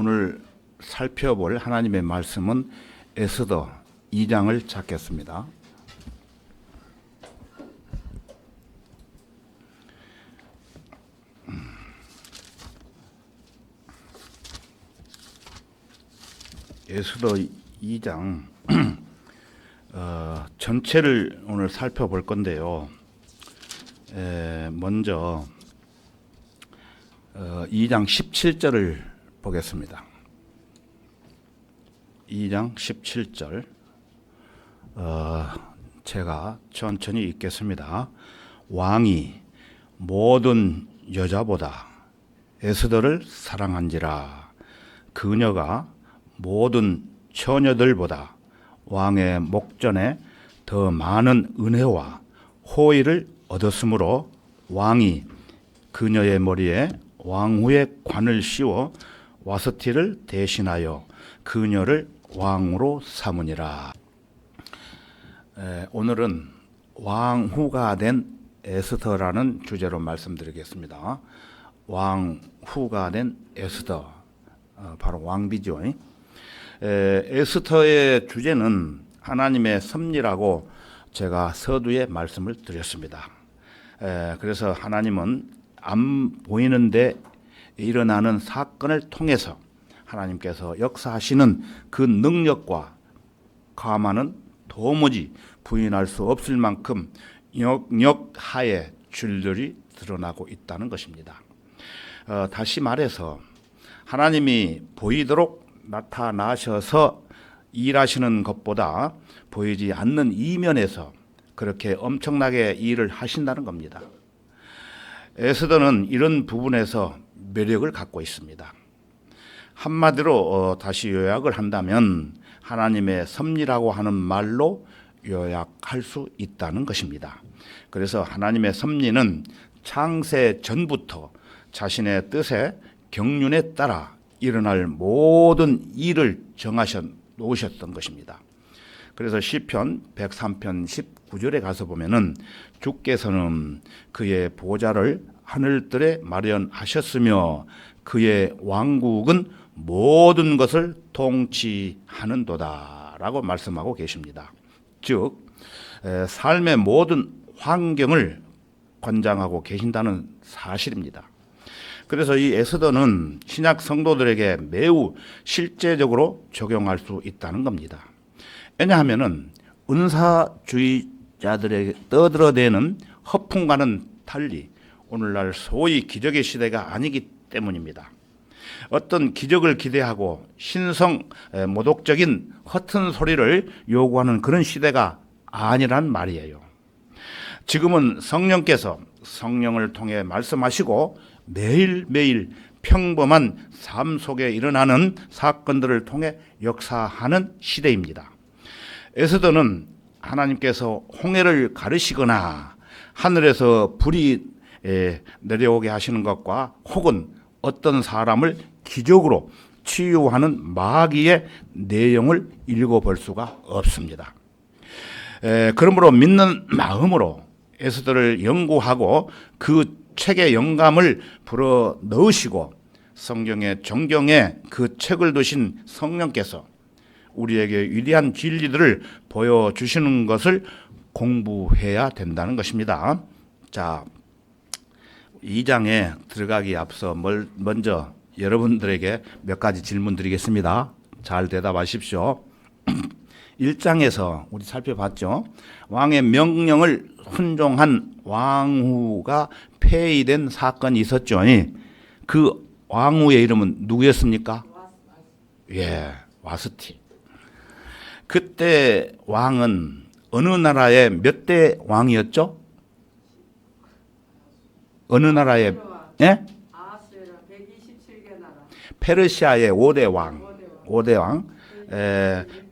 오늘 살펴볼 하나님의 말씀은 에스더 2장을 찾겠습니다. 에스더 2장 전체를 오늘 살펴볼 건데요. 먼저 2장 17절을 보겠습니다. 2장 17절 제가 천천히 읽겠습니다. 왕이 모든 여자보다 에스더를 사랑한지라 그녀가 모든 처녀들보다 왕의 목전에 더 많은 은혜와 호의를 얻었으므로 왕이 그녀의 머리에 왕후의 관을 씌워 와스티를 대신하여 그녀를 왕으로 삼으니라. 오늘은 왕후가 된 에스더라는 주제로 말씀드리겠습니다. 왕후가 된 에스더, 바로 왕비죠. 에스더의 주제는 하나님의 섭리라고 제가 서두에 말씀을 드렸습니다. 그래서 하나님은 안 보이는데 일어나는 사건을 통해서 하나님께서 역사하시는 그 능력과 감화는 도무지 부인할 수 없을 만큼 역력하에 줄줄이 드러나고 있다는 것입니다. 다시 말해서 하나님이 보이도록 나타나셔서 일하시는 것보다 보이지 않는 이면에서 그렇게 엄청나게 일을 하신다는 겁니다. 에스더는 이런 부분에서 매력을 갖고 있습니다. 한마디로 다시 요약을 한다면 하나님의 섭리라고 하는 말로 요약할 수 있다는 것입니다. 그래서 하나님의 섭리는 창세 전부터 자신의 뜻에 경륜에 따라 일어날 모든 일을 정하셔 놓으셨던 것입니다. 그래서 시편 103편 19절에 가서 보면은 주께서는 그의 보좌를 하늘들에 마련하셨으며 그의 왕국은 모든 것을 통치하는도다 라고 말씀하고 계십니다. 즉 삶의 모든 환경을 관장하고 계신다는 사실입니다. 그래서 이 에스더는 신약 성도들에게 매우 실제적으로 적용할 수 있다는 겁니다. 왜냐하면 은사주의자들에게 떠들어대는 허풍과는 달리 오늘날 소위 기적의 시대가 아니기 때문입니다. 어떤 기적을 기대하고 신성 모독적인 허튼 소리를 요구하는 그런 시대가 아니란 말이에요. 지금은 성령께서 성령을 통해 말씀하시고 매일매일 평범한 삶 속에 일어나는 사건들을 통해 역사하는 시대입니다. 에스더는 하나님께서 홍해를 가르시거나 하늘에서 불이 내려오게 하시는 것과 혹은 어떤 사람을 기적으로 치유하는 마귀의 내용을 읽어볼 수가 없습니다. 그러므로 믿는 마음으로 에스더를 연구하고 그 책의 영감을 불어 넣으시고 성경의 정경에 그 책을 두신 성령께서 우리에게 위대한 진리들을 보여주시는 것을 공부해야 된다는 것입니다. 자, 2장에 들어가기 앞서 먼저 여러분들에게 몇 가지 질문 드리겠습니다. 잘 대답하십시오. 1장에서 우리 살펴봤죠. 왕의 명령을 순종한 왕후가 폐위된 사건이 있었죠. 그 왕후의 이름은 누구였습니까? 와스티. 그때 왕은 어느 나라의 몇 대 왕이었죠? 어느 나라의 페르시아의 5대 왕.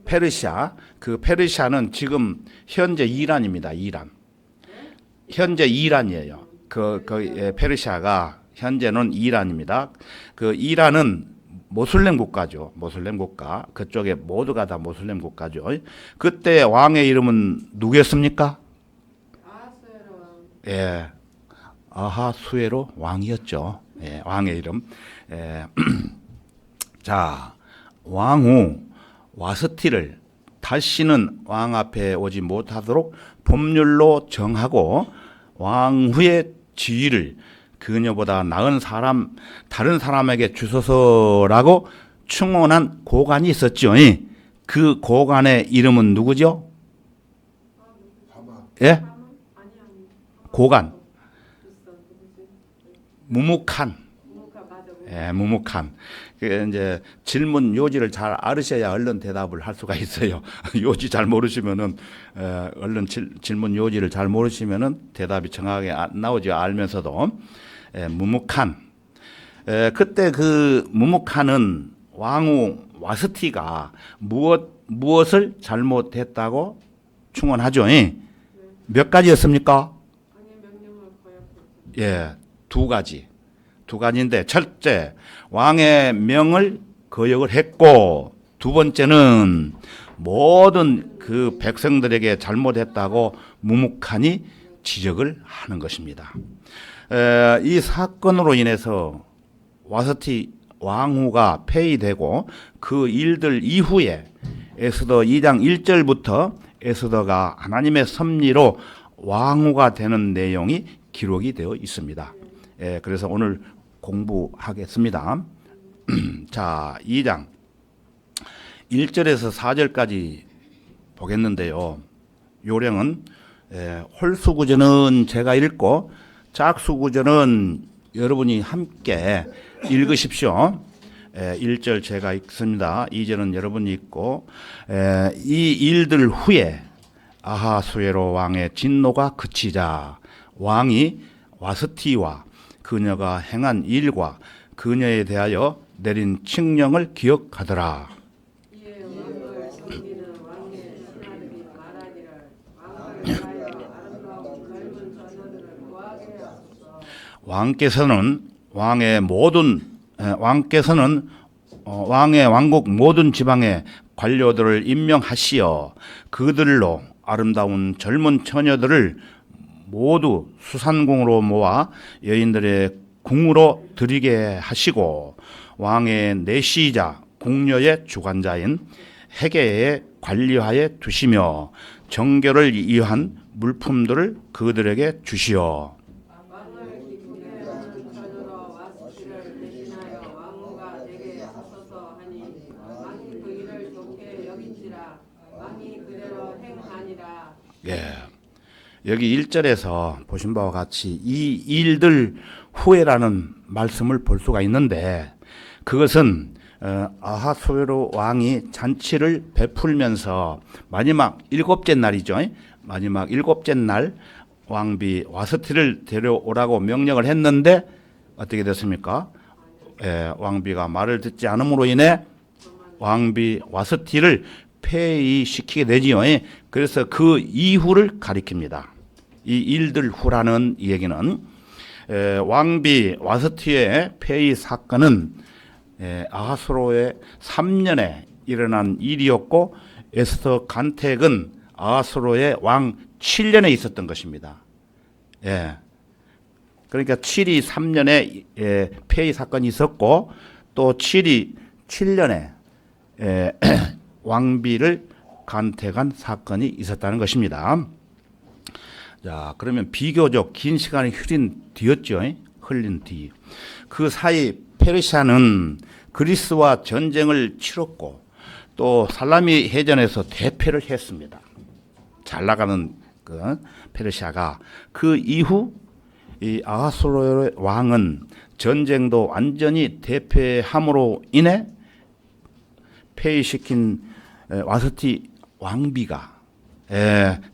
페르시아. 그 페르시아는 지금 현재 이란입니다. 현재 이란이에요. 페르시아가 현재는 이란입니다. 그 이란은 모슬렘 국가죠. 모슬렘 국가. 그쪽에 모두가 다 모슬렘 국가죠. 그때 왕의 이름은 누구였습니까? 아하수에로 왕이었죠. 왕의 이름. 자, 왕후 와스티를 다시는 왕 앞에 오지 못하도록 법률로 정하고 왕후의 지위를 그녀보다 나은 사람, 다른 사람에게 주소서라고 충원한 고관이 있었죠. 그 고관의 이름은 누구죠? 예? 고관. 무묵한. 예, 무묵한. 그 이제 질문 요지를 잘 알으셔야 얼른 대답을 할 수가 있어요. 요지 잘 모르시면은 얼른 질문 요지를 잘 모르시면은 대답이 정확하게 안 나오죠. 알면서도 무묵한. 그때 그 무묵한은 왕후 와스티가 무엇을 잘못했다고 충원하죠. 몇 가지였습니까? 예, 두 가지인데 첫째, 왕의 명을 거역을 했고 두 번째는 모든 그 백성들에게 잘못했다고 무묵한이 지적을 하는 것입니다. 이 사건으로 인해서 와스티 왕후가 폐위되고 그 일들 이후에 에스더 2장 1절부터 에스더가 하나님의 섭리로 왕후가 되는 내용이 기록이 되어 있습니다. 그래서 오늘 공부하겠습니다. 자, 2장 1절에서 4절까지 보겠는데요. 요령은 홀수구절은 제가 읽고 짝수구절은 여러분이 함께 읽으십시오. 1절 제가 읽습니다. 2절은 여러분이 읽고 이 일들 후에 아하수에로 왕의 진노가 그치자 왕이 와스티와 그녀가 행한 일과 그녀에 대하여 내린 칙령을 기억하더라. 이에 왕을 섬기는 왕의 신하들이 말하기를 왕을 위하여 아름다운 젊은 처녀들을 구하게 하소서. 왕께서는 왕의 왕국 모든 지방의 관료들을 임명하시어 그들로 아름다운 젊은 처녀들을 모두 수산궁으로 모아 여인들의 궁으로 들이게 하시고 왕의 내시이자 궁녀의 주관자인 해계에 관리하에 두시며 정결을 이한 물품들을 그들에게 주시어 왕을 기쁘게 하는 처녀로 와스티를 대신하여 왕후가 내게 하소서 하니 왕이 그 일을 좋게 여긴지라 왕이 그대로 행하니라. 예. 여기 1절에서 보신 바와 같이 이 일들 후에라는 말씀을 볼 수가 있는데 그것은 아하수에로 왕이 잔치를 베풀면서 마지막 7째 날이죠. 마지막 7째 날 왕비 와스티를 데려오라고 명령을 했는데 어떻게 됐습니까? 왕비가 말을 듣지 않음으로 인해 왕비 와스티를 폐위시키게 되지요. 그래서 그 이후를 가리킵니다. 이 일들 후라는 얘기는 왕비 와스티의 폐위 사건은 아하수로의 3년에 일어난 일이었고 에스더 간택은 아하수로의 왕 7년에 있었던 것입니다. 그러니까 7이 3년에 폐위 사건이 있었고 또 7이 7년에 왕비를 간택한 사건이 있었다는 것입니다. 자, 그러면 비교적 긴 시간이 흘린 뒤였죠. 흘린 뒤. 그 사이 페르시아는 그리스와 전쟁을 치렀고 또 살라미 해전에서 대패를 했습니다. 잘 나가는 그 페르시아가 그 이후 이 아하수에로 왕은 전쟁도 완전히 대패함으로 인해 폐위시킨 와스티 왕비가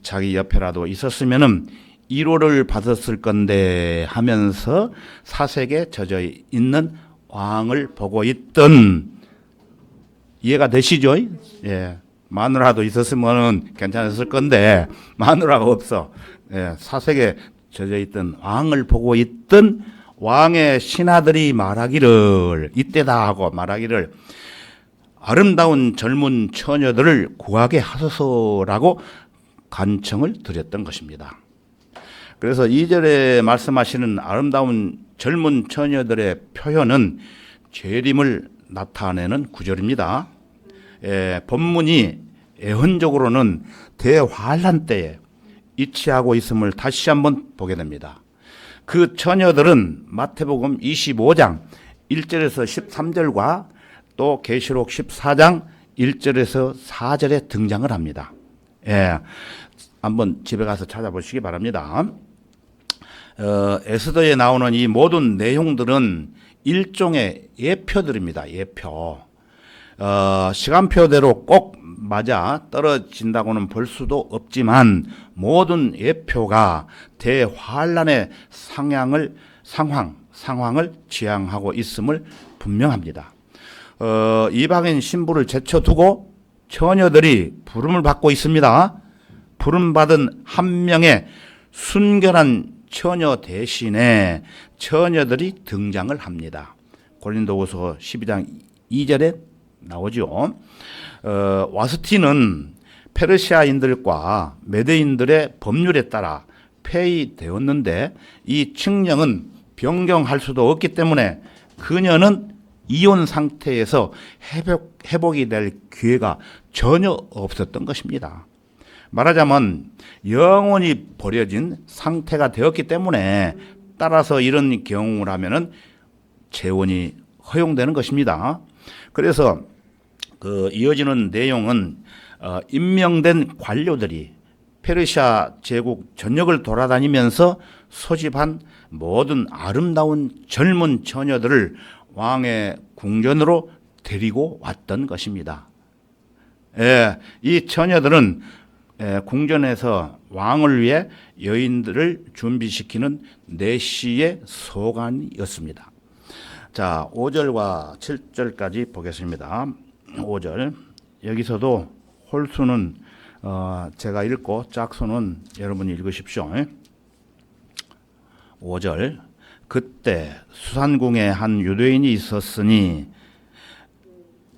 자기 옆에라도 있었으면은 1호를 받았을 건데 하면서 사색에 젖어 있는 왕을 보고 있던 이해가 되시죠? 마누라도 있었으면은 괜찮았을 건데 마누라가 없어. 사색에 젖어 있던 왕을 보고 있던 왕의 신하들이 말하기를 이때다 하고 말하기를 아름다운 젊은 처녀들을 구하게 하소서라고 간청을 드렸던 것입니다. 그래서 2절에 말씀하시는 아름다운 젊은 처녀들의 표현은 재림을 나타내는 구절입니다. 본문이 예언적으로는 대환란 때에 이치하고 있음을 다시 한번 보게 됩니다. 그 처녀들은 마태복음 25장 1절에서 13절과 또 계시록 14장 1절에서 4절에 등장을 합니다. 한번 집에 가서 찾아보시기 바랍니다. 에스더에 나오는 이 모든 내용들은 일종의 예표들입니다. 예표. 시간표대로 꼭 맞아 떨어진다고는 볼 수도 없지만 모든 예표가 대환란의 상황을 지향하고 있음을 분명합니다. 이방인 신부를 제쳐두고 처녀들이 부름을 받고 있습니다. 부름받은 한 명의 순결한 처녀 대신에 처녀들이 등장을 합니다. 고린도후서 12장 2절에 나오죠. 와스티는 페르시아인들과 메대인들의 법률에 따라 폐위되었는데 이 칙령은 변경할 수도 없기 때문에 그녀는 이혼 상태에서 회복이 될 기회가 전혀 없었던 것입니다. 말하자면 영원히 버려진 상태가 되었기 때문에 따라서 이런 경우라면은 재혼이 허용되는 것입니다. 그래서 그 이어지는 내용은 임명된 관료들이 페르시아 제국 전역을 돌아다니면서 소집한 모든 아름다운 젊은 처녀들을 왕의 궁전으로 데리고 왔던 것입니다. 이 처녀들은 궁전에서 왕을 위해 여인들을 준비시키는 내시의 소관이었습니다. 자, 5절과 7절까지 보겠습니다. 5절. 여기서도 홀수는 제가 읽고 짝수는 여러분이 읽으십시오. 5절. 그때 수산궁에 한 유대인이 있었으니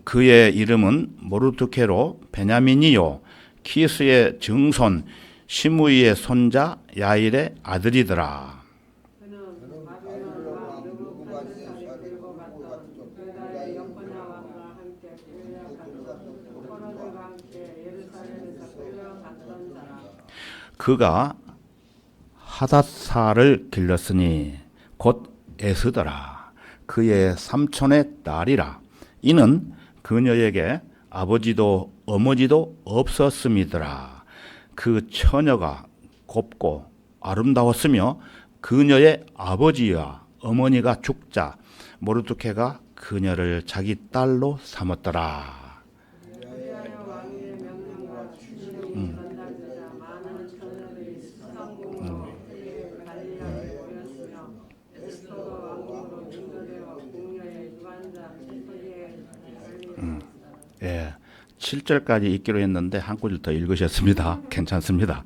그의 이름은 모르드케로 베냐민이요 키스의 증손 시므이의 손자 야일의 아들이더라. 그는 바벨론 왕 느부갓네살이 들고 갔던 유다의 여코냐 왕과 함께 끌려갔던 포로들과 함께 예루살렘에서 끌려갔던 자라. 그가 하닷사를 길렀으니 곧 에스더라. 그의 삼촌의 딸이라. 이는 그녀에게 아버지도 어머니도 없었음이더라. 그 처녀가 곱고 아름다웠으며 그녀의 아버지와 어머니가 죽자 모르드케가 그녀를 자기 딸로 삼았더라. 그리하여 왕의 명령과 지시를 전달되자 많은 처녀들이 수상궁으로 갈릴리에 모였으며 에스더가 왕궁으로 인도되어 궁녀의 유관자 에스더에게 달리었다. 7절까지 읽기로 했는데 한 구절 더 읽으셨습니다. 괜찮습니다.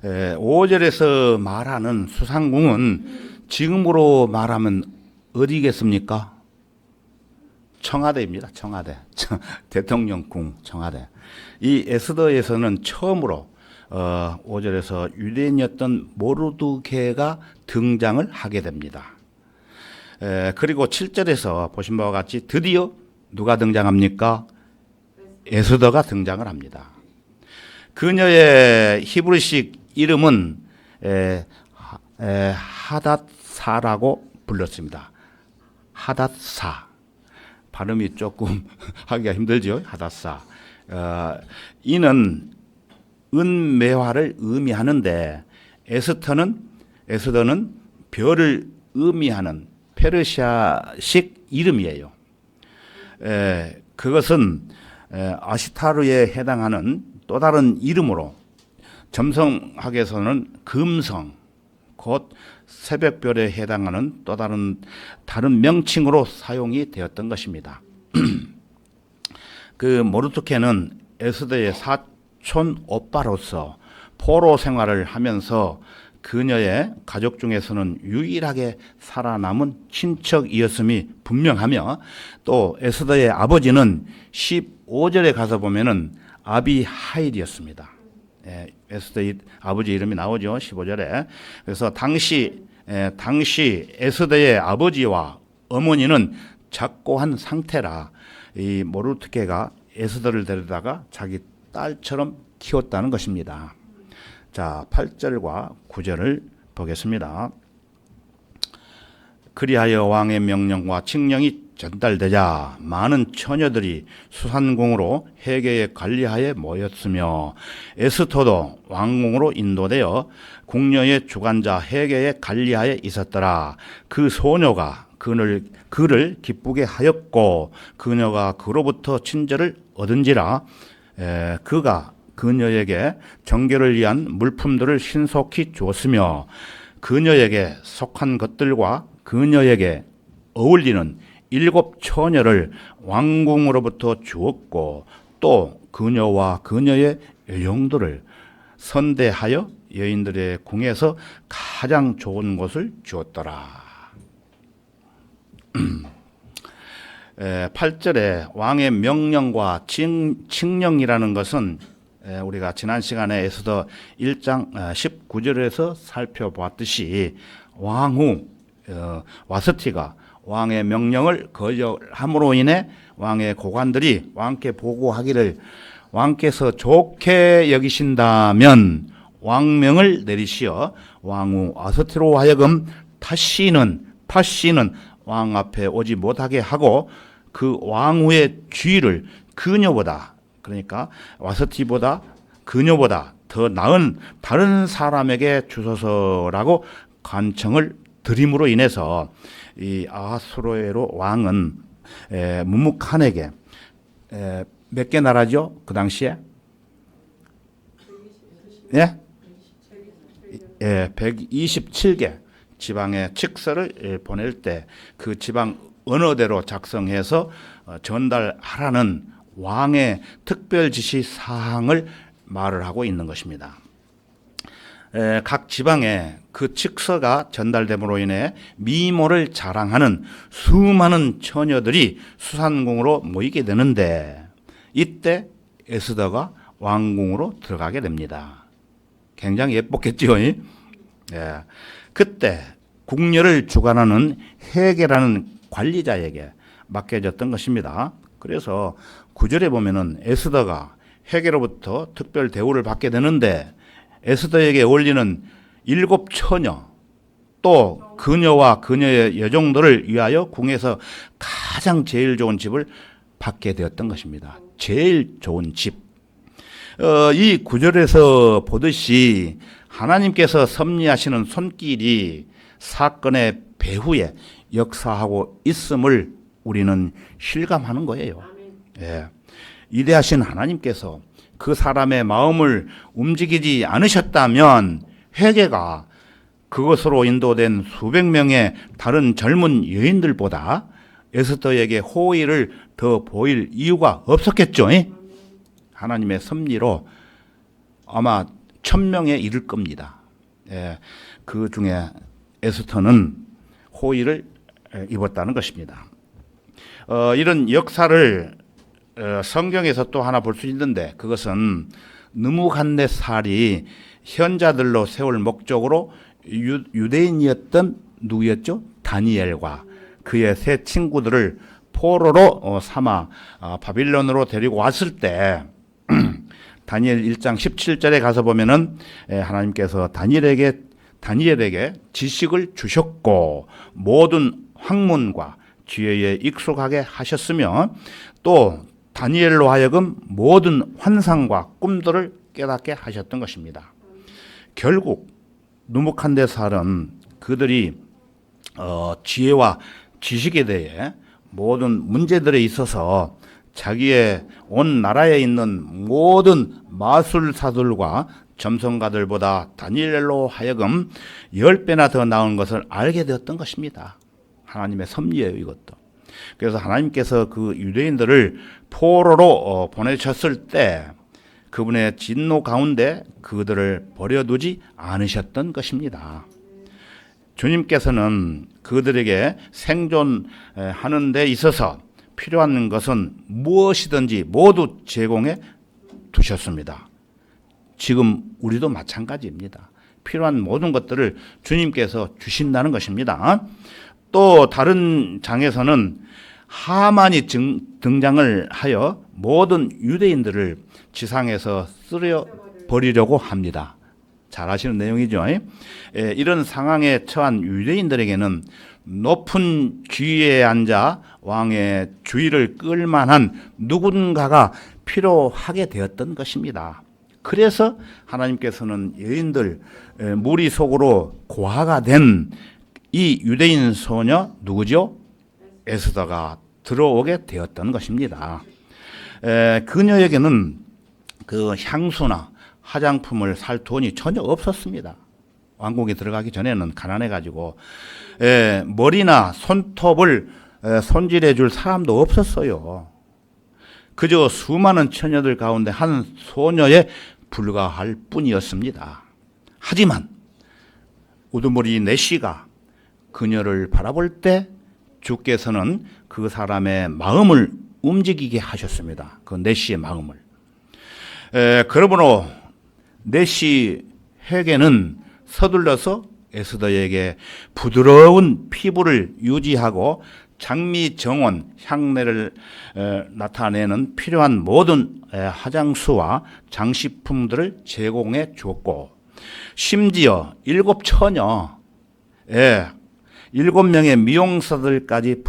5절에서 말하는 수상궁은 지금으로 말하면 어디겠습니까? 청와대입니다. 청와대. 대통령궁 청와대. 이 에스더에서는 처음으로 5절에서 유대인이었던 모르드케가 등장을 하게 됩니다. 그리고 7절에서 보신 바와 같이 드디어 누가 등장합니까? 에스더가 등장을 합니다. 그녀의 히브리식 이름은 하닷사라고 불렀습니다. 하닷사. 발음이 조금 하기가 힘들죠. 하닷사. 이는 은매화를 의미하는데 에스더는 별을 의미하는 페르시아식 이름이에요. 그것은 아시타르에 해당하는 또 다른 이름으로 점성학에서는 금성, 곧 새벽별에 해당하는 또 다른 명칭으로 사용이 되었던 것입니다. 그 모르드케는 에스더의 사촌 오빠로서 포로 생활을 하면서 그녀의 가족 중에서는 유일하게 살아남은 친척이었음이 분명하며 또 에스더의 아버지는 15절에 가서 보면은 아비하일이었습니다. 에스더의 아버지 이름이 나오죠. 15절에. 그래서 당시 에스더의 아버지와 어머니는 작고한 상태라 이 모르드케가 에스더를 데려다가 자기 딸처럼 키웠다는 것입니다. 자, 8절과 9절을 보겠습니다. 그리하여 왕의 명령과 칙령이 전달되자 많은 처녀들이 수산궁으로 해계의 관리하에 모였으며 에스더도 왕궁으로 인도되어 궁녀의 주관자 해계의 관리하에 있었더라. 그 소녀가 그를 기쁘게 하였고 그녀가 그로부터 친절을 얻은지라. 그가 그녀에게 정결을 위한 물품들을 신속히 주었으며 그녀에게 속한 것들과 그녀에게 어울리는 7 처녀를 왕궁으로부터 주었고 또 그녀와 그녀의 여종들을 선대하여 여인들의 궁에서 가장 좋은 곳을 주었더라. 8절에 왕의 명령과 칙령이라는 것은 우리가 지난 시간에 에스더 1장 19절에서 살펴보았듯이 왕후 와스티가 왕의 명령을 거절함으로 인해 왕의 고관들이 왕께 보고하기를 왕께서 좋게 여기신다면 왕명을 내리시어 왕후 와스티로 하여금 다시는 왕 앞에 오지 못하게 하고 그 왕후의 주의를 그녀보다, 그러니까 와스티보다 그녀보다 더 나은 다른 사람에게 주소서라고 간청을 드림으로 인해서 이 아하수에로 왕은 무묵한에게 몇 개 나라죠? 그 당시에? 예? 127개 지방의 칙서를 보낼 때 그 지방 언어대로 작성해서 전달하라는 왕의 특별 지시 사항을 말을 하고 있는 것입니다. 각 지방에 그 칙서가 전달됨으로 인해 미모를 자랑하는 수많은 처녀들이 수산궁으로 모이게 되는데 이때 에스더가 왕궁으로 들어가게 됩니다. 굉장히 예뻤겠죠? 예. 그때 궁녀를 주관하는 해계라는 관리자에게 맡겨졌던 것입니다. 그래서 9절에 보면은 에스더가 해계로부터 특별 대우를 받게 되는데 에스더에게 어울리는 7 처녀 또 그녀와 그녀의 여종들을 위하여 궁에서 가장 제일 좋은 집을 받게 되었던 것입니다. 제일 좋은 집. 이 9절에서 보듯이 하나님께서 섭리하시는 손길이 사건의 배후에 역사하고 있음을 우리는 실감하는 거예요. 예. 위대하신 하나님께서 그 사람의 마음을 움직이지 않으셨다면 회개가 그것으로 인도된 수백 명의 다른 젊은 여인들보다 에스더에게 호의를 더 보일 이유가 없었겠죠. 하나님의 섭리로 아마 1000명에 이를 겁니다. 예, 그 중에 에스더는 호의를 입었다는 것입니다. 이런 역사를 성경에서 또 하나 볼 수 있는데 그것은 느부갓네살이 현자들로 세울 목적으로 유대인이었던 누구였죠? 다니엘과 그의 세 친구들을 포로로 삼아 바빌론으로 데리고 왔을 때 다니엘 1장 17절에 가서 보면은 하나님께서 다니엘에게 지식을 주셨고 모든 학문과 지혜에 익숙하게 하셨으며 또 다니엘로 하여금 모든 환상과 꿈들을 깨닫게 하셨던 것입니다. 결국 느부갓네살은 그들이 지혜와 지식에 대해 모든 문제들에 있어서 자기의 온 나라에 있는 모든 마술사들과 점성가들보다 다니엘로 하여금 10배나 더 나은 것을 알게 되었던 것입니다. 하나님의 섭리예요, 이것도. 그래서 하나님께서 그 유대인들을 포로로 보내셨을 때 그분의 진노 가운데 그들을 버려두지 않으셨던 것입니다. 주님께서는 그들에게 생존하는 데 있어서 필요한 것은 무엇이든지 모두 제공해 두셨습니다. 지금 우리도 마찬가지입니다. 필요한 모든 것들을 주님께서 주신다는 것입니다. 또 다른 장에서는 하만이 등장을 하여 모든 유대인들을 지상에서 쓸어 버리려고 합니다. 잘 아시는 내용이죠. 이런 상황에 처한 유대인들에게는 높은 지위에 앉아 왕의 주의를 끌 만한 누군가가 필요하게 되었던 것입니다. 그래서 하나님께서는 여인들 무리 속으로 고아가 된 이 유대인 소녀 누구죠? 에스더가 들어오게 되었던 것입니다. 그녀에게는 그 향수나 화장품을 살 돈이 전혀 없었습니다. 왕궁에 들어가기 전에는 가난해가지고 머리나 손톱을 손질해 줄 사람도 없었어요. 그저 수많은 처녀들 가운데 한 소녀에 불과할 뿐이었습니다. 하지만 우두머리 내시가 그녀를 바라볼 때 주께서는 그 사람의 마음을 움직이게 하셨습니다. 그 내시의 마음을. 그러므로 내시에게는 서둘러서 에스더에게 부드러운 피부를 유지하고 장미 정원 향내를 나타내는 필요한 모든 화장수와 장식품들을 제공해 주었고, 심지어 7처녀 7명의 미용사들까지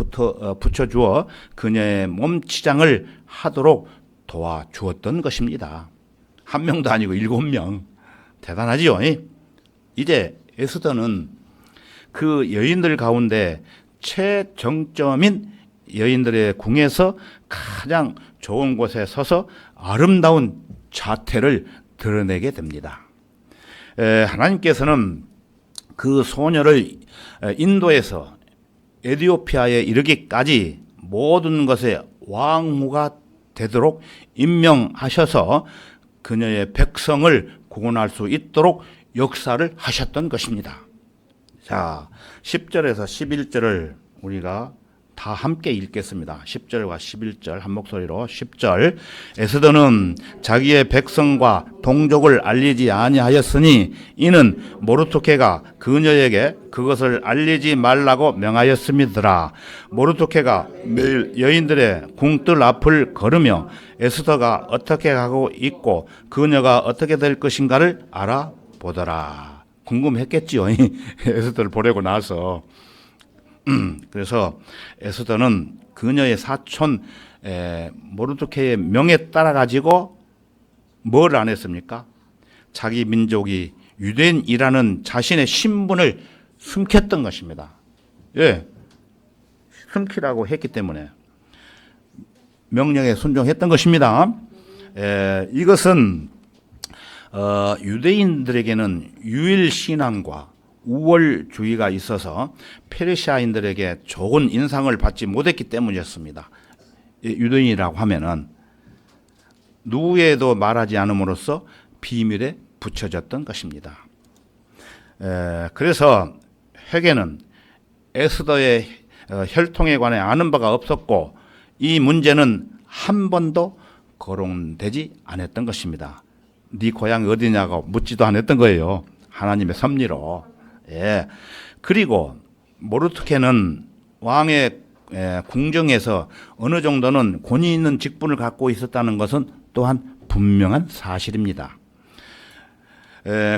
붙여주어 그녀의 몸치장을 하도록 도와주었던 것입니다. 한 명도 아니고 7명. 대단하지요. 이제 에스더는 그 여인들 가운데 최정점인 여인들의 궁에서 가장 좋은 곳에 서서 아름다운 자태를 드러내게 됩니다. 하나님께서는 그 소녀를 인도에서 에티오피아에 이르기까지 모든 것의 왕후가 되도록 임명하셔서 그녀의 백성을 구원할 수 있도록 역사를 하셨던 것입니다. 자, 10절에서 11절을 우리가 다 함께 읽겠습니다. 10절과 11절 한 목소리로. 10절, 에스더는 자기의 백성과 동족을 알리지 아니하였으니 이는 모르토케가 그녀에게 그것을 알리지 말라고 명하였음이더라. 모르토케가 매일 여인들의 궁뜰 앞을 걸으며 에스더가 어떻게 가고 있고 그녀가 어떻게 될 것인가를 알아보더라. 궁금했겠지요. 에스더를 보내고 나서. 그래서 에스더는 그녀의 사촌 모르드케의 명에 따라 가지고 뭘 안 했습니까? 자기 민족이 유대인이라는 자신의 신분을 숨겼던 것입니다. 예, 숨기라고 했기 때문에 명령에 순종했던 것입니다. 이것은 유대인들에게는 유일 신앙과 우월주의가 있어서 페르시아인들에게 좋은 인상을 받지 못했기 때문이었습니다. 유대인이라고 하면은 누구에도 말하지 않음으로써 비밀에 붙여졌던 것입니다. 그래서 회개는 에스더의 혈통에 관해 아는 바가 없었고 이 문제는 한 번도 거론되지 않았던 것입니다. 네 고향이 어디냐고 묻지도 않았던 거예요. 하나님의 섭리로. 그리고 모르드케는 왕의 궁정에서 어느 정도는 권위 있는 직분을 갖고 있었다는 것은 또한 분명한 사실입니다.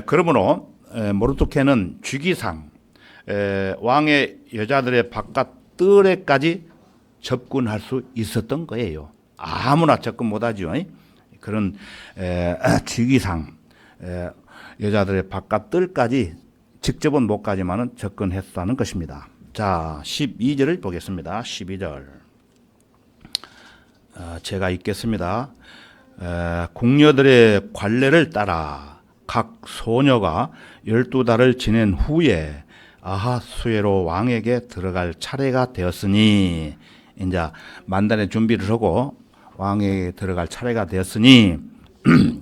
그러므로 모르드케는 주기상 왕의 여자들의 바깥 뜰에까지 접근할 수 있었던 거예요. 아무나 접근 못하죠. 그런 주기상 여자들의 바깥 뜰까지 직접은 못 가지만은 접근했다는 것입니다. 자, 12절을 보겠습니다. 12절. 제가 읽겠습니다. 궁녀들의 관례를 따라 각 소녀가 12달을 지낸 후에 아하수에로 왕에게 들어갈 차례가 되었으니, 이제 만단의 준비를 하고 왕에게 들어갈 차례가 되었으니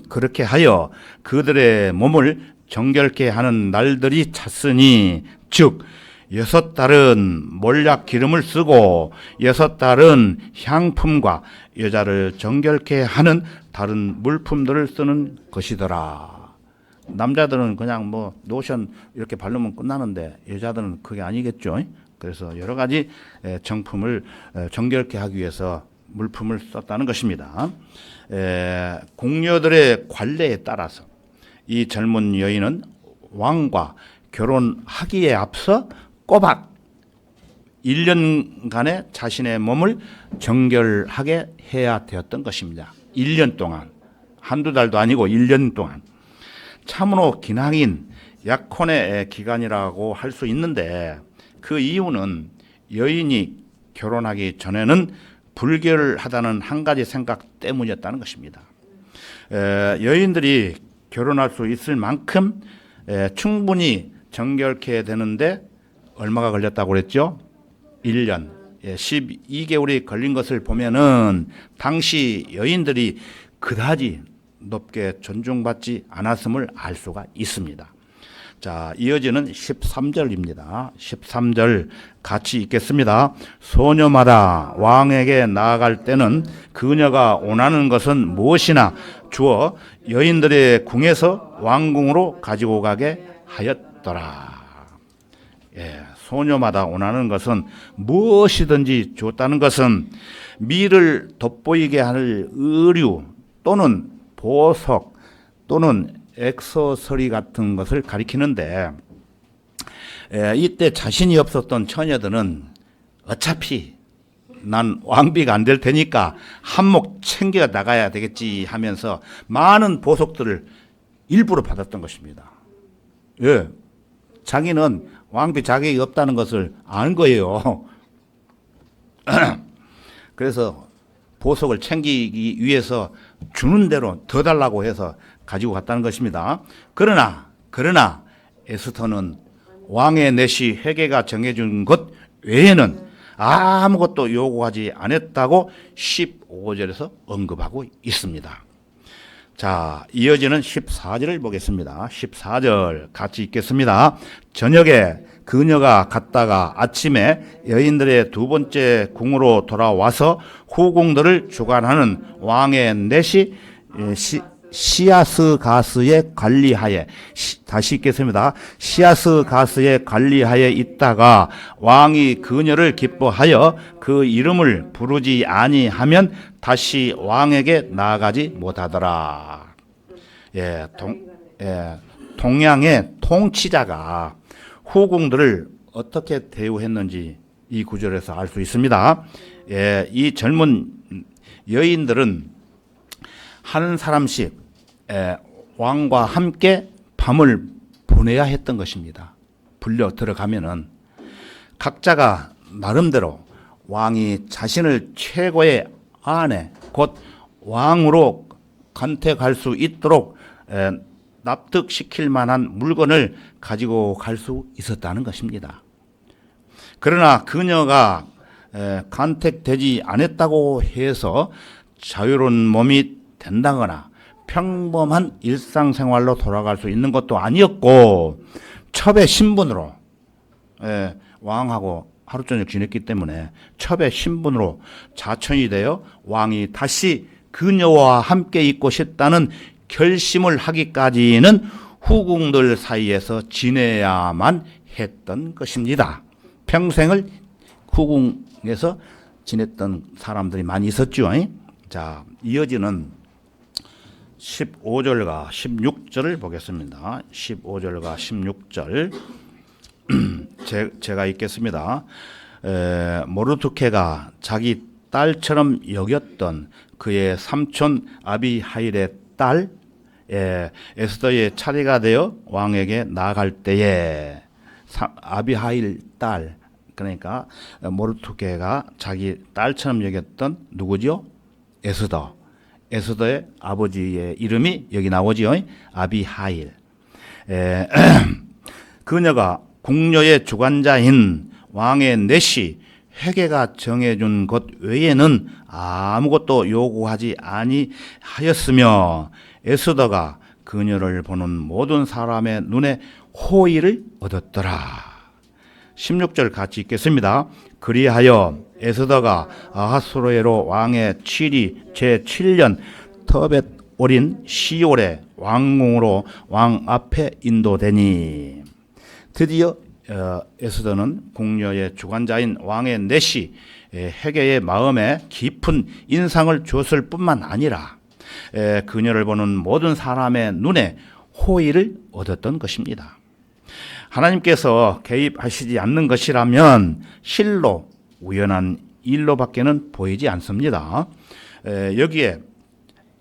그렇게 하여 그들의 몸을 정결케 하는 날들이 찼으니, 즉 6달은 몰약 기름을 쓰고 6달은 향품과 여자를 정결케 하는 다른 물품들을 쓰는 것이더라. 남자들은 그냥 뭐 로션 이렇게 바르면 끝나는데 여자들은 그게 아니겠죠. 그래서 여러 가지 정품을 정결케 하기 위해서 물품을 썼다는 것입니다. 공녀들의 관례에 따라서 이 젊은 여인은 왕과 결혼하기에 앞서 꼬박 1년간의 자신의 몸을 정결하게 해야 되었던 것입니다. 1년 동안. 한두 달도 아니고 1년 동안. 참으로 기나긴 약혼의 기간이라고 할 수 있는데 그 이유는 여인이 결혼하기 전에는 불결하다는 한 가지 생각 때문이었다는 것입니다. 여인들이 결혼할 수 있을 만큼 충분히 정결케 되는데 얼마가 걸렸다고 그랬죠? 1년. 12개월이 걸린 것을 보면은 당시 여인들이 그다지 높게 존중받지 않았음을 알 수가 있습니다. 자, 이어지는 13절입니다. 13절 같이 읽겠습니다. 소녀마다 왕에게 나아갈 때는 그녀가 원하는 것은 무엇이나 주어 여인들의 궁에서 왕궁으로 가지고 가게 하였더라. 소녀마다 원하는 것은 무엇이든지 주었다는 것은 미를 돋보이게 할 의류 또는 보석 또는 액세서리 같은 것을 가리키는데 이때 자신이 없었던 처녀들은 어차피 난 왕비가 안 될 테니까 한몫 챙겨 나가야 되겠지 하면서 많은 보석들을 일부러 받았던 것입니다. 자기는 왕비 자격이 없다는 것을 아는 거예요. 그래서 보석을 챙기기 위해서 주는 대로 더 달라고 해서 가지고 갔다는 것입니다. 그러나 에스더는 왕의 내시 헤게가 정해준 것 외에는 아무것도 요구하지 않았다고 15절에서 언급하고 있습니다. 자, 이어지는 14절을 보겠습니다. 14절 같이 읽겠습니다. 저녁에 그녀가 갔다가 아침에 여인들의 두 번째 궁으로 돌아와서 후궁들을 주관하는 왕의 넷이 시아스가스의 관리하에 다시 읽겠습니다. 시아스가스의 관리하에 있다가 왕이 그녀를 기뻐하여 그 이름을 부르지 아니하면 다시 왕에게 나아가지 못하더라. 동양의 통치자가 후궁들을 어떻게 대우했는지 이 구절에서 알 수 있습니다. 이 젊은 여인들은 한 사람씩 왕과 함께 밤을 보내야 했던 것입니다. 불려 들어가면은 각자가 나름대로 왕이 자신을 최고의 아내 곧 왕으로 간택할 수 있도록 납득시킬 만한 물건을 가지고 갈 수 있었다는 것입니다. 그러나 그녀가 간택되지 않았다고 해서 자유로운 몸이 된다거나 평범한 일상생활로 돌아갈 수 있는 것도 아니었고 첩의 신분으로 왕하고 하루 종일 지냈기 때문에 첩의 신분으로 자천이 되어 왕이 다시 그녀와 함께 있고 싶다는 결심을 하기까지는 후궁들 사이에서 지내야만 했던 것입니다. 평생을 후궁에서 지냈던 사람들이 많이 있었죠. 자, 이어지는 15절과 16절을 보겠습니다. 15절과 16절 제가 읽겠습니다. 모르드케가 자기 딸처럼 여겼던 그의 삼촌 아비하일의 딸 에스더의 차례가 되어 왕에게 나아갈 때에 아비하일 딸 그러니까 모르드케가 자기 딸처럼 여겼던 누구죠? 에스더의 아버지의 이름이 여기 나오죠. 아비하일. 그녀가 궁녀의 주관자인 왕의 넷이 헤게가 정해준 것 외에는 아무것도 요구하지 아니하였으며 에스더가 그녀를 보는 모든 사람의 눈에 호의를 얻었더라. 16절 같이 읽겠습니다. 그리하여 에스더가 아하스로에로 왕의 7위 제7년 터벳 올인 10월에 왕궁으로 왕 앞에 인도되니 드디어 에스더는 궁녀의 주관자인 왕의 넷이 헤게의 마음에 깊은 인상을 주었을 뿐만 아니라 그녀를 보는 모든 사람의 눈에 호의를 얻었던 것입니다. 하나님께서 개입하시지 않는 것이라면 실로 우연한 일로밖에는 보이지 않습니다. 여기에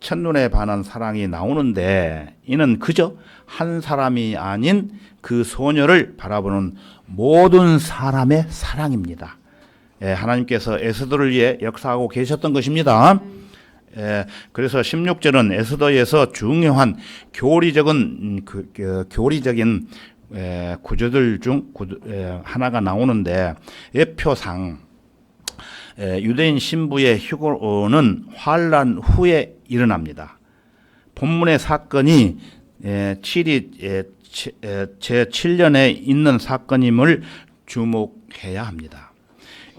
첫눈에 반한 사랑이 나오는데 이는 그저 한 사람이 아닌 그 소녀를 바라보는 모든 사람의 사랑입니다. 하나님께서 에스더를 위해 역사하고 계셨던 것입니다. 그래서 16절은 에스더에서 중요한 교리적인 구조들 중 하나가 나오는데 예표상 유대인 신부의 휴거는 환란 후에 일어납니다. 본문의 사건이 제7년에 있는 사건임을 주목해야 합니다.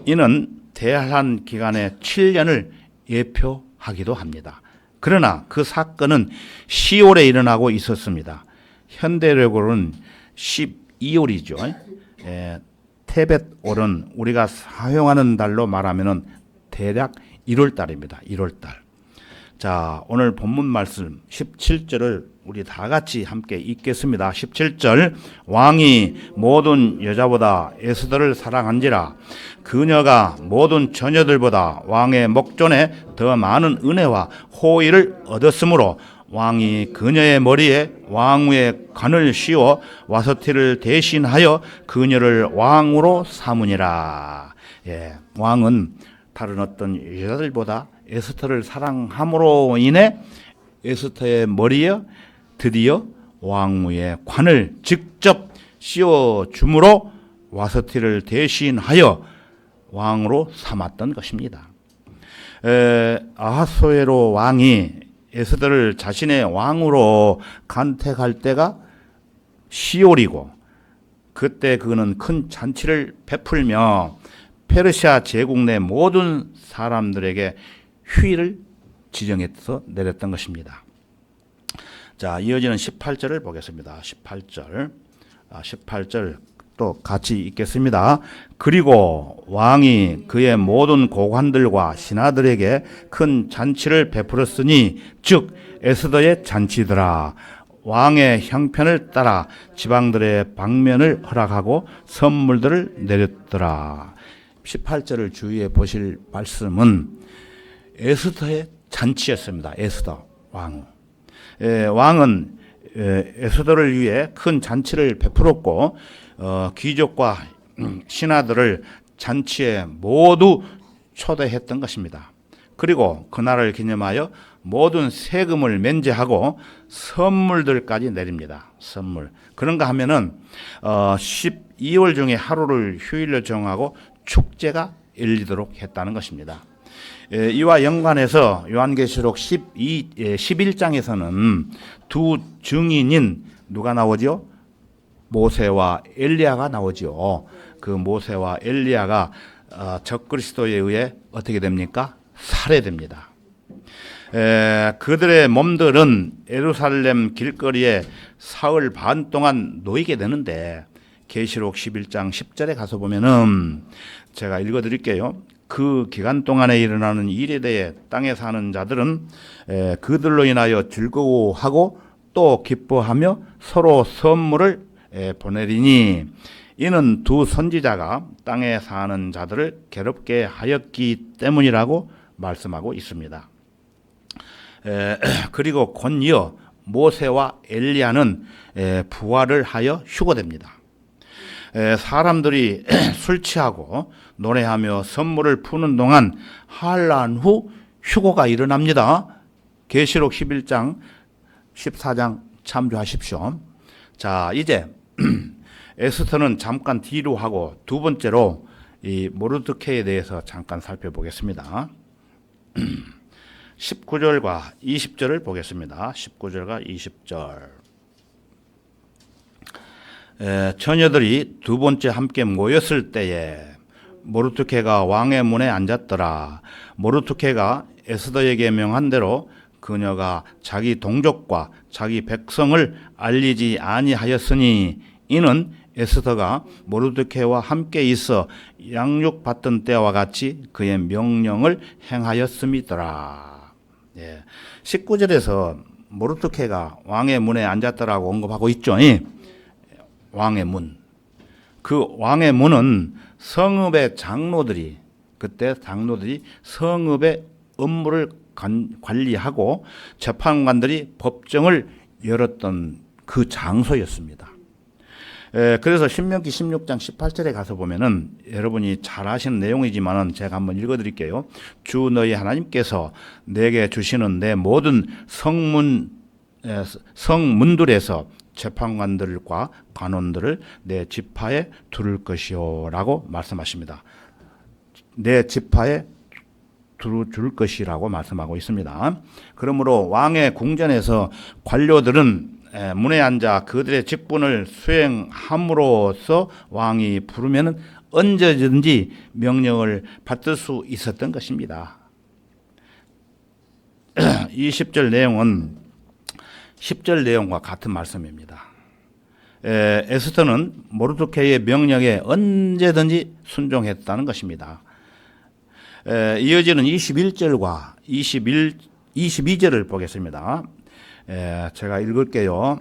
이는 대환란 기간의 7년을 예표하기도 합니다. 그러나 그 사건은 10월에 일어나고 있었습니다. 현대력으로는 12월이죠. 테벳월은 우리가 사용하는 달로 말하면 대략 1월 달입니다. 1월 달. 자, 오늘 본문 말씀 17절을 우리 다 같이 함께 읽겠습니다. 17절 왕이 모든 여자보다 에스더를 사랑한지라 그녀가 모든 처녀들보다 왕의 목전에 더 많은 은혜와 호의를 얻었으므로 왕이 그녀의 머리에 왕후의 관을 씌워 와서티를 대신하여 그녀를 왕으로 삼으니라. 왕은 다른 어떤 여자들보다 에스더를 사랑함으로 인해 에스더의 머리에 드디어 왕후의 관을 직접 씌워 주므로 와서티를 대신하여 왕으로 삼았던 것입니다. 아하수에로 왕이 에스더를 자신의 왕으로 간택할 때가 10월이고 그때 그는 큰 잔치를 베풀며 페르시아 제국 내 모든 사람들에게 휴일을 지정해서 내렸던 것입니다. 자, 이어지는 18절을 보겠습니다. 18절 또 같이 읽겠습니다. 그리고 왕이 그의 모든 고관들과 신하들에게 큰 잔치를 베풀었으니 즉 에스더의 잔치더라. 왕의 형편을 따라 지방들의 방면을 허락하고 선물들을 내렸더라. 18절을 주의해 보실 말씀은 에스더의 잔치였습니다. 에스더 왕. 왕은 에스더를 위해 큰 잔치를 베풀었고 귀족과 신하들을 잔치에 모두 초대했던 것입니다. 그리고 그날을 기념하여 모든 세금을 면제하고 선물들까지 내립니다. 선물. 그런가 하면은 12월 중에 하루를 휴일로 정하고 축제가 열리도록 했다는 것입니다. 이와 연관해서 요한계시록 11장에서는 두 증인인 누가 나오죠? 모세와 엘리야가 나오죠. 그 모세와 엘리야가 적그리스도에 의해 어떻게 됩니까? 살해됩니다. 그들의 몸들은 예루살렘 길거리에 사흘 반 동안 놓이게 되는데 계시록 11장 10절에 가서 보면은 제가 읽어드릴게요. 그 기간 동안에 일어나는 일에 대해 땅에 사는 자들은 그들로 인하여 즐거워하고 또 기뻐하며 서로 선물을 보내리니 이는 두 선지자가 땅에 사는 자들을 괴롭게 하였기 때문이라고 말씀하고 있습니다. 그리고 곧이어 모세와 엘리야는 부활을 하여 휴거됩니다. 사람들이 술 취하고 노래하며 선물을 푸는 동안 환란 후 휴거가 일어납니다. 계시록 11장 14장 참조하십시오. 자, 이제 에스더는 잠깐 뒤로 하고 두 번째로 이 모르드케에 대해서 잠깐 살펴보겠습니다. 19절과 20절을 보겠습니다. 19절과 20절. 처녀들이 두 번째 함께 모였을 때에 모르드케가 왕의 문에 앉았더라. 모르드케가 에스더에게 명한 대로 그녀가 자기 동족과 자기 백성을 알리지 아니하였으니 이는 에스더가 모르드케와 함께 있어 양육받던 때와 같이 그의 명령을 행하였음이더라. 예. 19절에서 모르드케가 왕의 문에 앉았더라고 언급하고 있죠. 왕의 문. 그 왕의 문은 성읍의 장로들이, 그때 장로들이 성읍의 업무를 관리하고 재판관들이 법정을 열었던 그 장소였습니다. 그래서 신명기 16장 18절에 가서 보면은 여러분이 잘 아시는 내용이지만은 제가 한번 읽어드릴게요. 주 너희 하나님께서 내게 주시는 내 모든 성문들에서 재판관들과 관원들을 내 지파에 두를 것이요라고 말씀하십니다. 내 지파에 두를 것이라고 말씀하고 있습니다. 그러므로 왕의 궁전에서 관료들은 문에 앉아 그들의 직분을 수행함으로써 왕이 부르면 언제든지 명령을 받을 수 있었던 것입니다. 20절 내용은 10절 내용과 같은 말씀입니다. 에스더는 모르드케의 명령에 언제든지 순종했다는 것입니다. 이어지는 21절과 22절을 보겠습니다. 제가 읽을게요.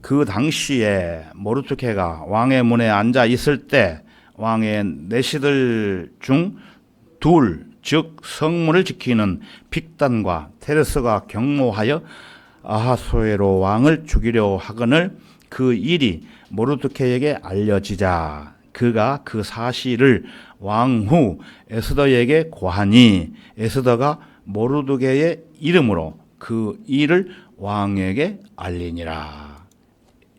그 당시에 모르드케가 왕의 문에 앉아 있을 때 왕의 내시들 중 둘, 즉 성문을 지키는 빅단과 테레스가 경모하여 아하수에로 왕을 죽이려 하거늘 그 일이 모르드케에게 알려지자 그가 그 사실을 왕후 에스더에게 고하니 에스더가 모르드케의 이름으로 그 일을 왕에게 알리니라.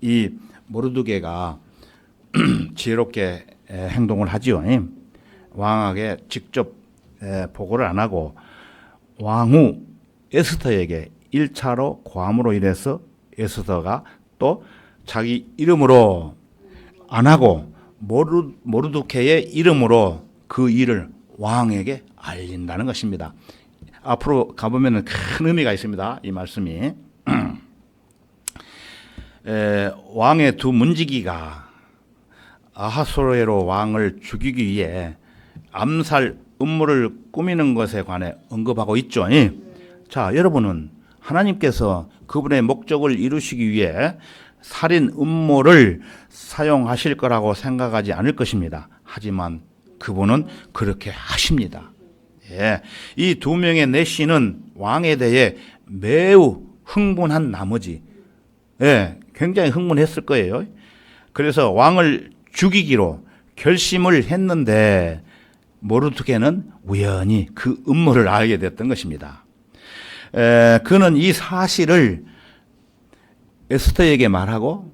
이 모르드케가 지혜롭게 행동을 하지요. 왕에게 직접 보고를 안 하고 왕후 에스더에게 1차로 고함으로 인해서 에스더가 또 자기 이름으로 안 하고 모르드케의 이름으로 그 일을 왕에게 알린다는 것입니다. 앞으로 가보면 큰 의미가 있습니다. 이 말씀이. 왕의 두 문지기가 아하수에로 왕을 죽이기 위해 암살 음모를 꾸미는 것에 관해 언급하고 있죠. 자, 여러분은 하나님께서 그분의 목적을 이루시기 위해 살인 음모를 사용하실 거라고 생각하지 않을 것입니다. 하지만 그분은 그렇게 하십니다. 예, 이 두 명의 내시는 왕에 대해 매우 흥분한 나머지 굉장히 흥분했을 거예요. 그래서 왕을 죽이기로 결심을 했는데 모르드케는 우연히 그 음모를 알게 됐던 것입니다. 그는 이 사실을 에스더에게 말하고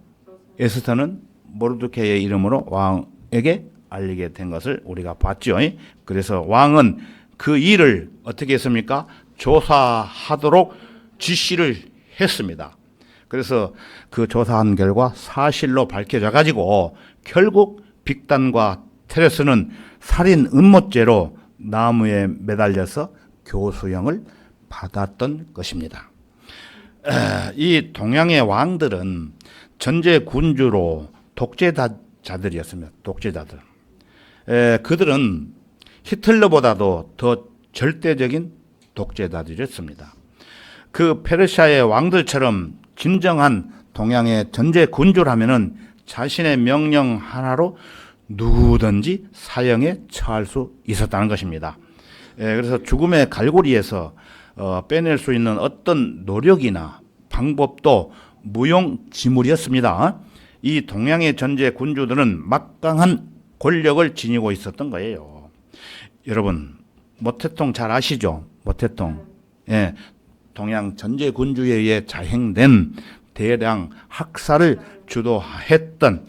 에스더는 모르드케의 이름으로 왕에게 알리게 된 것을 우리가 봤죠. 그래서 왕은 그 일을 어떻게 했습니까? 조사하도록 지시를 했습니다. 그래서 그 조사한 결과 사실로 밝혀져 가지고 결국 빅단과 테레스는 살인 음모죄로 나무에 매달려서 교수형을 받았던 것입니다. 이 동양의 왕들은 전제 군주로 독재자들이었습니다. 독재자들. 그들은 히틀러보다도 더 절대적인 독재자들이었습니다. 그 페르시아의 왕들처럼 진정한 동양의 전제 군주라면은 자신의 명령 하나로 누구든지 사형에 처할 수 있었다는 것입니다. 그래서 죽음의 갈고리에서 빼낼 수 있는 어떤 노력이나 방법도 무용지물이었습니다. 이 동양의 전제 군주들은 막강한 권력을 지니고 있었던 거예요. 여러분, 모태통 잘 아시죠? 모태통. 동양 전제 군주에 의해 자행된 대량 학살을 주도했던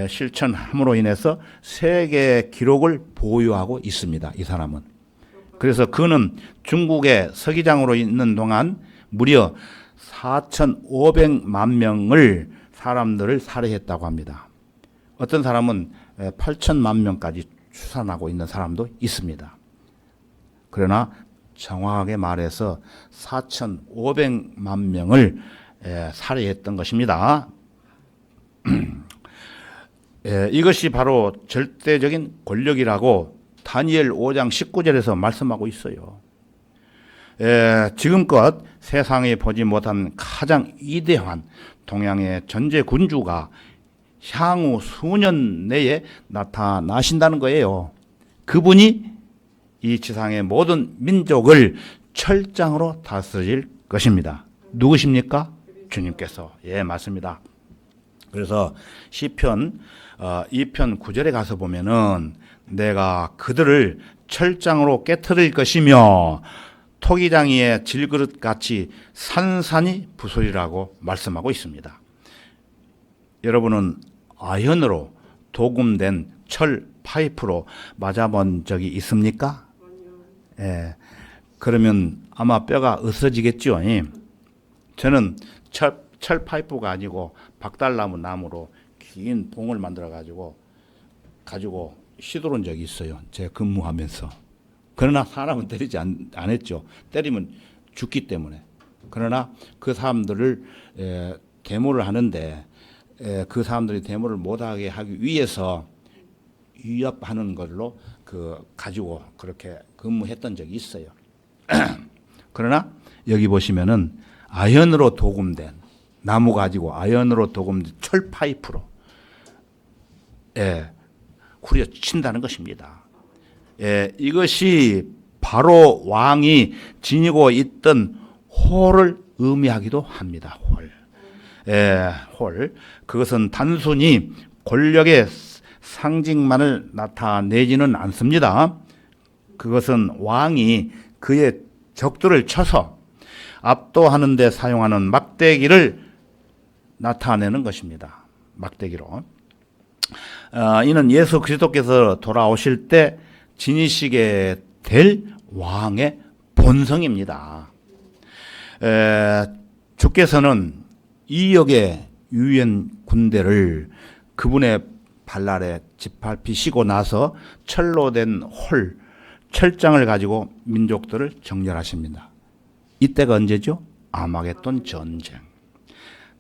실천함으로 인해서 세계 기록을 보유하고 있습니다. 이 사람은. 그래서 그는 중국의 서기장으로 있는 동안 무려 4,500만 명을 사람들을 살해했다고 합니다. 어떤 사람은 8천만 명까지 추산하고 있는 사람도 있습니다. 그러나 정확하게 말해서 4,500만 명을 살해했던 것입니다. 이것이 바로 절대적인 권력이라고 다니엘 5장 19절에서 말씀하고 있어요. 지금껏 세상에 보지 못한 가장 위대한 동양의 전제 군주가 향후 수년 내에 나타나신다는 거예요. 그분이 이 지상의 모든 민족을 철장으로 다스릴 것입니다. 누구십니까? 주님께서. 예, 맞습니다. 그래서 시편 2편 9절에 가서 보면은 내가 그들을 철장으로 깨트릴 것이며 토기장이의 질그릇 같이 산산이 부수리라고 말씀하고 있습니다. 여러분은 아연으로 도금된 철 파이프로 맞아본 적이 있습니까? 예. 그러면 아마 뼈가 으스러지겠죠. 저는 철 파이프가 아니고 박달나무 나무로 긴 봉을 만들어 가지고 휘두른 적이 있어요. 제가 근무하면서. 그러나 사람은 때리지 않았죠. 때리면 죽기 때문에. 그러나 그 사람들을 데모를 하는데 그 사람들이 데모를 못하게 하기 위해서 위협하는 걸로 가지고 그렇게 근무했던 적이 있어요. 그러나 여기 보시면은 아연으로 도금된 나무 가지고 아연으로 도금된 철 파이프로 후려친다는 것입니다. 이것이 바로 왕이 지니고 있던 홀을 의미하기도 합니다. 홀. 그것은 단순히 권력의 상징만을 나타내지는 않습니다. 그것은 왕이 그의 적들을 쳐서 압도하는 데 사용하는 막대기를 나타내는 것입니다. 막대기로. 이는 예수 그리스도께서 돌아오실 때 지니시게 될 왕의 본성입니다. 주께서는 2억의 유엔 군대를 그분의 발날에 짓밟히시고 나서 철로 된 철장을 가지고 민족들을 정렬하십니다. 이때가 언제죠? 아마겟돈 전쟁.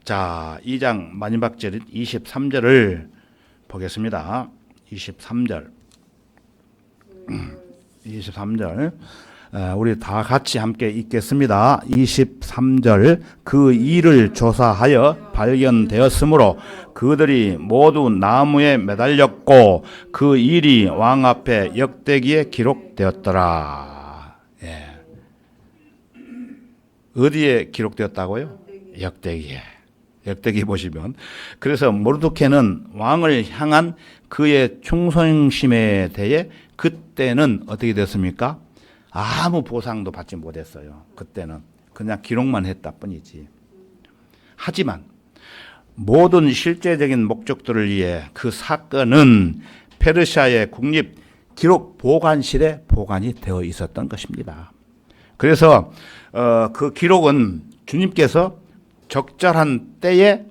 자, 2장 마지막 절 23절을 보겠습니다. 23절. 우리 다 같이 함께 읽겠습니다. 23절. 그 일을 조사하여 발견되었으므로 그들이 모두 나무에 매달렸고 그 일이 왕 앞에 역대기에 기록되었더라. 어디에 기록되었다고요? 역대기에. 역대기 보시면. 그래서 모르드케는 왕을 향한 그의 충성심에 대해 그때는 어떻게 됐습니까? 아무 보상도 받지 못했어요. 그때는 그냥 기록만 했다 뿐이지. 하지만 모든 실제적인 목적들을 위해 그 사건은 페르시아의 국립 기록 보관실에 보관이 되어 있었던 것입니다. 그래서 그 기록은 주님께서 적절한 때에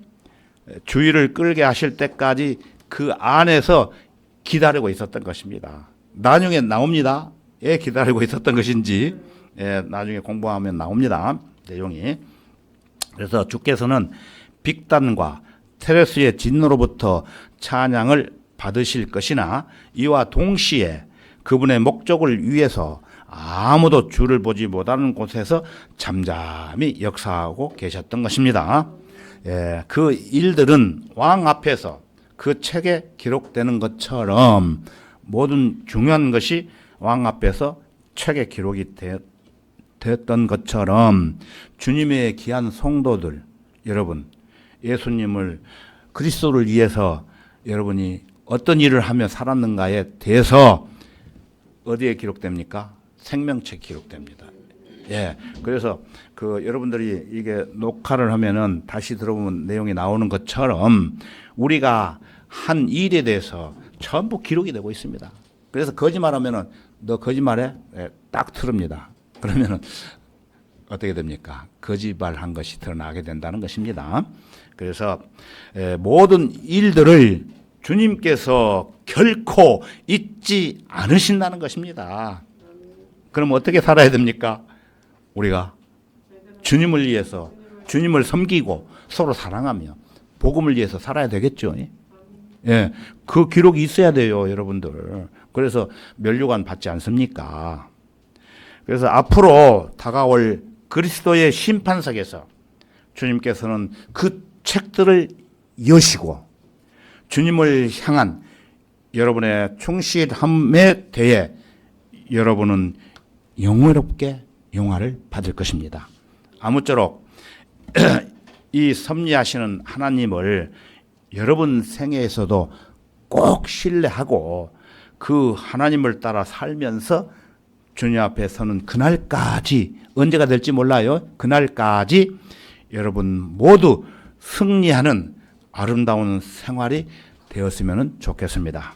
주의를 끌게 하실 때까지 그 안에서 기다리고 있었던 것입니다. 나중에 나옵니다. 예, 기다리고 있었던 것인지 나중에 공부하면 나옵니다. 내용이. 그래서 주께서는 빅단과 테레스의 진노로부터 찬양을 받으실 것이나 이와 동시에 그분의 목적을 위해서 아무도 주를 보지 못하는 곳에서 잠잠히 역사하고 계셨던 것입니다. 그 일들은 왕 앞에서 그 책에 기록되는 것처럼 모든 중요한 것이 왕 앞에서 책에 기록이 되었던 것처럼 주님의 귀한 성도들, 여러분, 예수님을 그리스도를 위해서 여러분이 어떤 일을 하며 살았는가에 대해서 어디에 기록됩니까? 생명책 기록됩니다. 그래서 여러분들이 이게 녹화를 하면은 다시 들어보면 내용이 나오는 것처럼 우리가 한 일에 대해서 전부 기록이 되고 있습니다. 그래서 거짓말하면은 너 거짓말해? 딱 틀립니다. 그러면은 어떻게 됩니까? 거짓말한 것이 드러나게 된다는 것입니다. 그래서 모든 일들을 주님께서 결코 잊지 않으신다는 것입니다. 그럼 어떻게 살아야 됩니까? 우리가 주님을 위해서 주님을 섬기고 서로 사랑하며 복음을 위해서 살아야 되겠죠. 예, 그 기록이 있어야 돼요, 여러분들. 그래서 면류관 받지 않습니까? 그래서 앞으로 다가올 그리스도의 심판석에서 주님께서는 그 책들을 여시고 주님을 향한 여러분의 충실함에 대해 여러분은 영원롭게 영화를 받을 것입니다. 아무쪼록 이 섭리하시는 하나님을 여러분 생애에서도 꼭 신뢰하고 그 하나님을 따라 살면서 주님 앞에 서는 그날까지, 언제가 될지 몰라요. 그날까지 여러분 모두 승리하는 아름다운 생활이 되었으면 좋겠습니다.